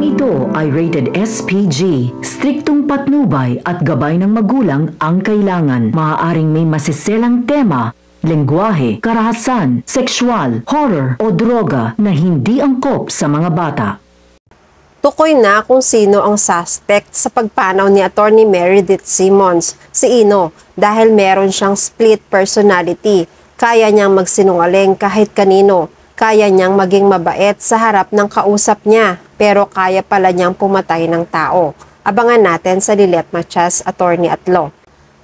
ito ay rated SPG. Striktong patnubay at gabay ng magulang ang kailangan. Maaaring may masiselang tema, lengguwahe, karahasan, sexual, horror o droga na hindi angkop sa mga bata. Tukoy na kung sino ang suspect sa pagpanaw ni Attorney Meredith Simmons, si Ino, dahil meron siyang split personality. Kaya niyang magsinungaling kahit kanino. Kaya niyang maging mabait sa harap ng kausap niya, pero kaya pala niyang pumatay ng tao. Abangan natin sa Lilet Matias, Attorney at Law.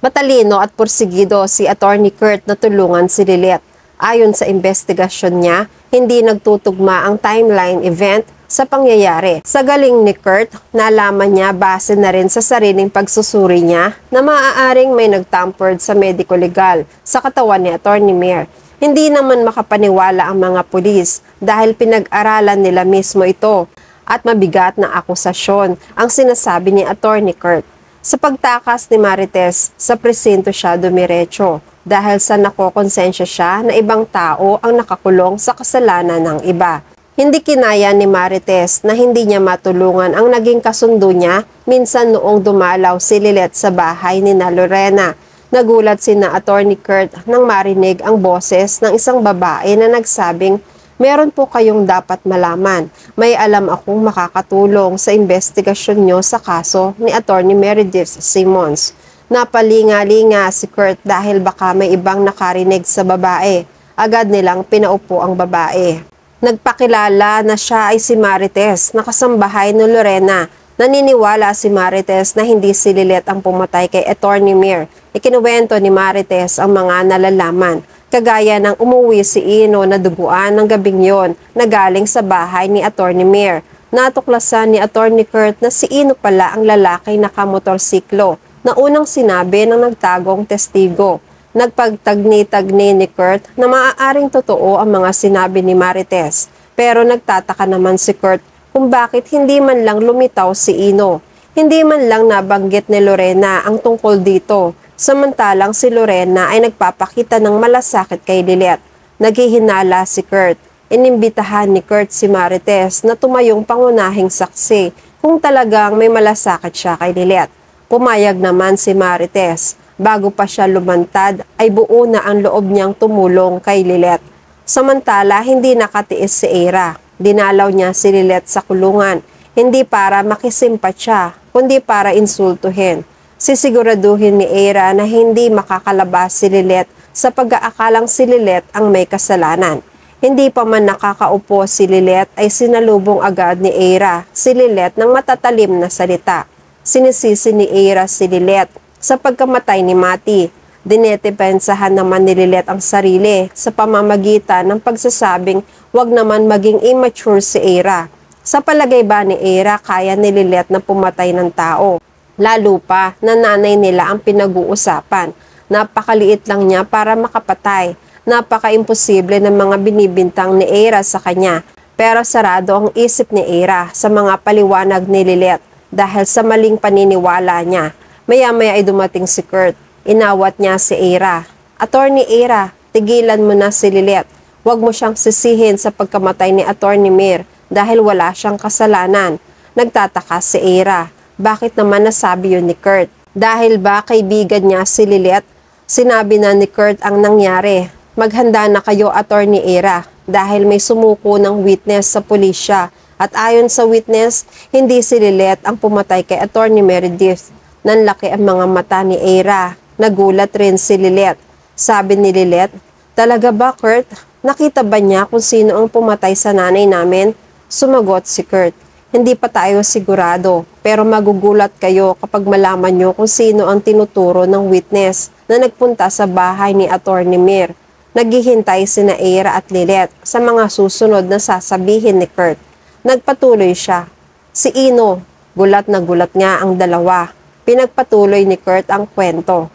Matalino at pursigido si Attorney Kurt na tulungan si Lilet. Ayon sa investigasyon niya, hindi nagtutugma ang timeline event sa pangyayari. Sa galing ni Kurt, nalaman niya base na rin sa sariling pagsusuri niya na maaaring may nagtampered sa medico legal sa katawan ni Attorney Mir. Hindi naman makapaniwala ang mga pulis dahil pinag-aralan nila mismo ito at mabigat na akusasyon ang sinasabi ni Attorney Kurt. Sa pagtakas ni Marites, sa presinto siya dumiretso dahil sa nakokonsensya siya na ibang tao ang nakakulong sa kasalanan ng iba. Hindi kinaya ni Marites na hindi niya matulungan ang naging kasundo niya minsan noong dumalaw si Lilet sa bahay ni Lorena. Nagulat sina Attorney Kurt nang marinig ang boses ng isang babae na nagsabing, "Meron po kayong dapat malaman. May alam akong makakatulong sa investigasyon nyo sa kaso ni Attorney Meredith Simmons." Napalinga-linga si Kurt dahil baka may ibang nakarinig sa babae. Agad nilang pinaupo ang babae. Nagpakilala na siya ay si Marites, nakasambahay ni Lorena. Naniniwala si Marites na hindi si Lilet ang pumatay kay Attorney Mir. Ikinuwento ni Marites ang mga nalalaman, kagaya ng umuwi si Ino na duguan ng gabing yon na galing sa bahay ni Attorney Mir. Natuklasan ni Attorney Kurt na si Ino pala ang lalaki nakamotorsiklo na unang sinabi ng nagtagong testigo. Nagpagtagni-tagni ni Kurt na maaaring totoo ang mga sinabi ni Marites, pero nagtataka naman si Kurt kung bakit hindi man lang lumitaw si Ino. Hindi man lang nabanggit ni Lorena ang tungkol dito, samantalang si Lorena ay nagpapakita ng malasakit kay Lilet. Naghihinala si Kurt. Inimbitahan ni Kurt si Marites na tumayong pangunahing saksi kung talagang may malasakit siya kay Lilet. Pumayag naman si Marites. Bago pa siya lumantad ay buo na ang loob niyang tumulong kay Lilet. Samantala, hindi nakatiis si Eira. Dinalaw niya si Lilet sa kulungan, hindi para makisimpat siya, kundi para insultuhin. Sisiguraduhin ni Eira na hindi makakalabas si Lilet sa pag-aakalang si Lilet ang may kasalanan. Hindi pa man nakakaupo si Lilet ay sinalubong agad ni Eira si Lilet ng matatalim na salita. Sinisisi ni Eira si Lilet sa pagkamatay ni Mati. Dinedepensahan naman ni Lilet ang sarili sa pamamagitan ng pagsasabing wag naman maging immature si Eira. Sa palagay ba ni Eira kaya ni Lilet na pumatay ng tao? Lalo pa na nanay nila ang pinag-uusapan. Napakaliit lang niya para makapatay. Napaka-imposible ng mga binibintang ni Eira sa kanya. Pero sarado ang isip ni Eira sa mga paliwanag ni Lilet dahil sa maling paniniwala niya. Maya-maya ay dumating si Kurt. Inawat niya si Eira. "Attorney Eira, tigilan mo na si Lilet. Huwag mo siyang sisihin sa pagkamatay ni Attorney Mir dahil wala siyang kasalanan." Nagtataka si Eira. Bakit naman nasabi yun ni Kurt? Dahil ba kaibigan niya si Lilet? Sinabi na ni Kurt ang nangyari. "Maghanda na kayo, Attorney Eira, dahil may sumuko ng witness sa pulisya. At ayon sa witness, hindi si Lilet ang pumatay kay Attorney Meredith." Nanlaki ang mga mata ni Eira. Nagulat rin si Lilet. Sabi ni Lilet, "Talaga ba, Kurt? Nakita ba niya kung sino ang pumatay sa nanay namin?" Sumagot si Kurt, "Hindi pa tayo sigurado, pero magugulat kayo kapag malaman niyo kung sino ang tinuturo ng witness na nagpunta sa bahay ni Attorney Mir." Naghihintay sina Eira at Lilet sa mga susunod na sasabihin ni Kurt. Nagpatuloy siya. Si Ino, gulat na gulat nga ang dalawa. Pinagpatuloy ni Kurt ang kwento.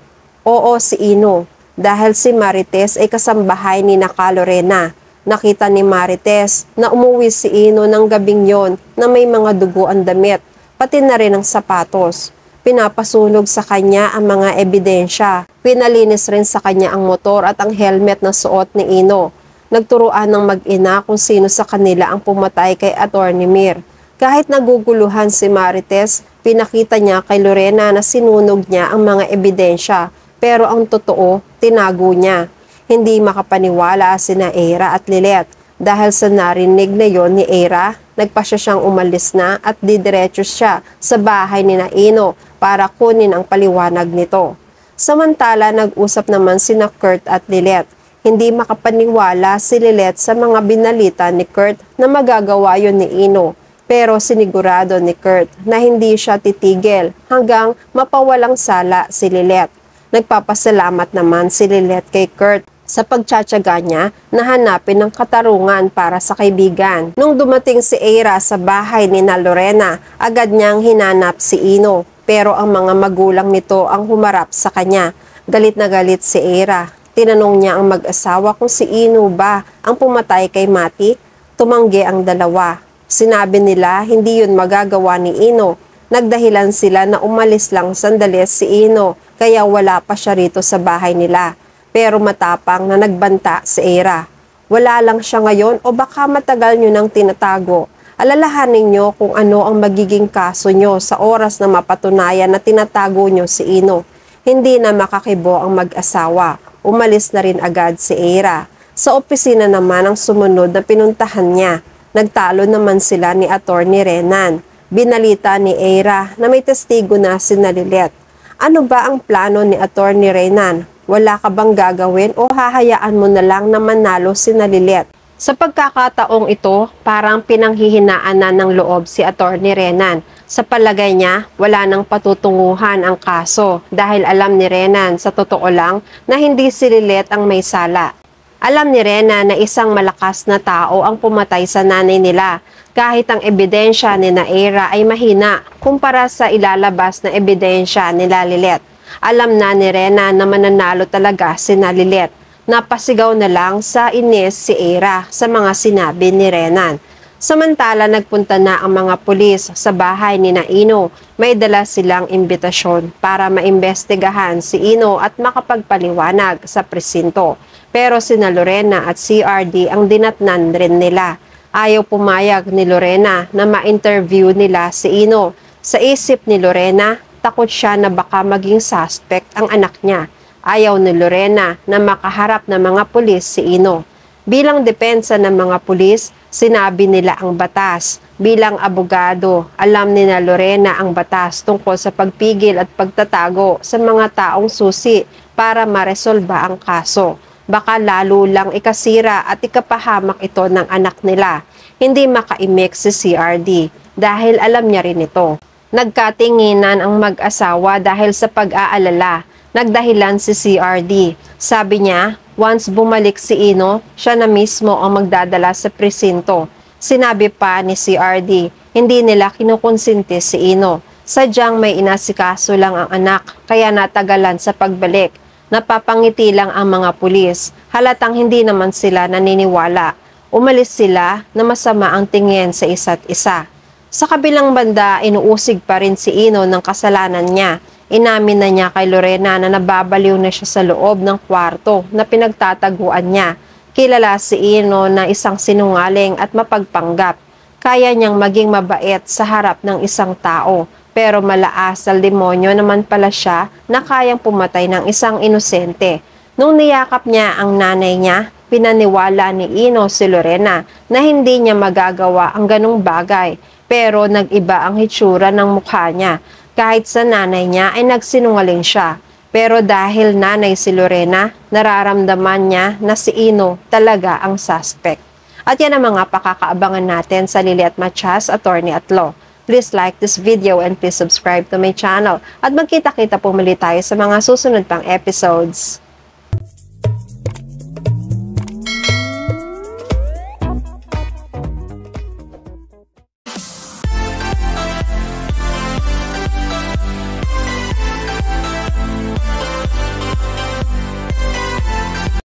Oo, si Ino, dahil si Marites ay kasambahay ni Lorena. Nakita ni Marites na umuwi si Ino ng gabing yon na may mga dugo ang damit, pati na rin ang sapatos. Pinapasunog sa kanya ang mga ebidensya. Pinalinis rin sa kanya ang motor at ang helmet na suot ni Ino. Nagturuan ng mag-ina kung sino sa kanila ang pumatay kay Attorney Mir. Kahit naguguluhan si Marites, pinakita niya kay Lorena na sinunog niya ang mga ebidensya, pero ang totoo, tinago niya. Hindi makapaniwala sina Eira at Lilet dahil sa narinig na yon ni Eira, nagpasya siyang umalis na at didiretso siya sa bahay ni Ino para kunin ang paliwanag nito. Samantala, nag-usap naman sina Kurt at Lilet. Hindi makapaniwala si Lilet sa mga binalita ni Kurt na magagawa yon ni Ino. Pero sinigurado ni Kurt na hindi siya titigil hanggang mapawalang sala si Lilet. Nagpapasalamat naman si Lilet kay Kurt sa pagtsatsaga niya na hanapin ng katarungan para sa kaibigan. Nung dumating si Eira sa bahay ni Lorena, agad niyang hinanap si Ino. Pero ang mga magulang nito ang humarap sa kanya. Galit na galit si Eira. Tinanong niya ang mag-asawa kung si Ino ba ang pumatay kay Mati. Tumanggi ang dalawa. Sinabi nila hindi yun magagawa ni Ino. Nagdahilan sila na umalis lang sandali si Ino kaya wala pa siya rito sa bahay nila. Pero matapang na nagbanta si Eira. Wala lang siya ngayon o baka matagal nyo nang tinatago. Alalahanin nyo kung ano ang magiging kaso nyo sa oras na mapatunayan na tinatago nyo si Ino. Hindi na makakibo ang mag-asawa. Umalis na rin agad si Eira. Sa opisina naman ang sumunod na pinuntahan niya. Nagtalo naman sila ni Attorney Renan. Binalita ni Eira na may testigo na si Lilet. Ano ba ang plano ni Attorney Renan? Wala ka bang gagawin o hahayaan mo na lang na manalo si Lilet? Sa pagkakataong ito, parang pinanghihinaan na ng loob si Attorney Renan. Sa palagay niya, wala nang patutunguhan ang kaso dahil alam ni Renan sa totoo lang na hindi si Lilet ang may sala. Alam ni Renan na isang malakas na tao ang pumatay sa nanay nila kahit ang ebidensya ni Eira ay mahina kumpara sa ilalabas na ebidensya ni Lilet. Alam na ni Renan na mananalo talaga si Lilet. Napasigaw na lang sa inis si Eira sa mga sinabi ni Renan. Samantala nagpunta na ang mga pulis sa bahay ni Ino. May dala silang imbitasyon para maimbestigahan si Ino at makapagpaliwanag sa presinto. Pero sina Lorena at CRD ang dinatnan rin nila. Ayaw pumayag ni Lorena na ma-interview nila si Ino. Sa isip ni Lorena, takot siya na baka maging suspect ang anak niya. Ayaw ni Lorena na makaharap ng mga pulis si Ino. Bilang depensa ng mga pulis, sinabi nila ang batas. Bilang abogado, alam ni Lorena ang batas tungkol sa pagpigil at pagtatago sa mga taong susi para maresolba ang kaso. Baka lalo lang ikasira at ikapahamak ito ng anak nila. Hindi makaimik si CRD dahil alam niya rin ito. Nagkatinginan ang mag-asawa dahil sa pag-aalala. Nagdahilan si CRD. Sabi niya, once bumalik si Ino, siya na mismo ang magdadala sa presinto. Sinabi pa ni CRD, hindi nila kinukonsinti si Ino. Sadyang may inasikaso lang ang anak, kaya natagalan sa pagbalik. Napapangiti lang ang mga pulis. Halatang hindi naman sila naniniwala. Umalis sila na masama ang tingin sa isa't isa. Sa kabilang banda, inuusig pa rin si Ino ng kasalanan niya. Inamin na niya kay Lorena na nababaliw na siya sa loob ng kwarto na pinagtataguan niya. Kilala si Ino na isang sinungaling at mapagpanggap. Kaya niyang maging mabait sa harap ng isang tao. Pero malaasal demonyo naman pala siya na kayang pumatay ng isang inosente. Nung niyakap niya ang nanay niya, pinaniwala ni Ino si Lorena na hindi niya magagawa ang ganong bagay. Pero nag-iba ang hitsura ng mukha niya. Kahit sa nanay niya ay nagsinungaling siya. Pero dahil nanay si Lorena, nararamdaman niya na si Ino talaga ang suspect. At yan ang mga pakakaabangan natin sa Lily at Matias, Attorney at Law. Please like this video and please subscribe to my channel. At magkita-kita po muli tayo sa mga susunod pang episodes.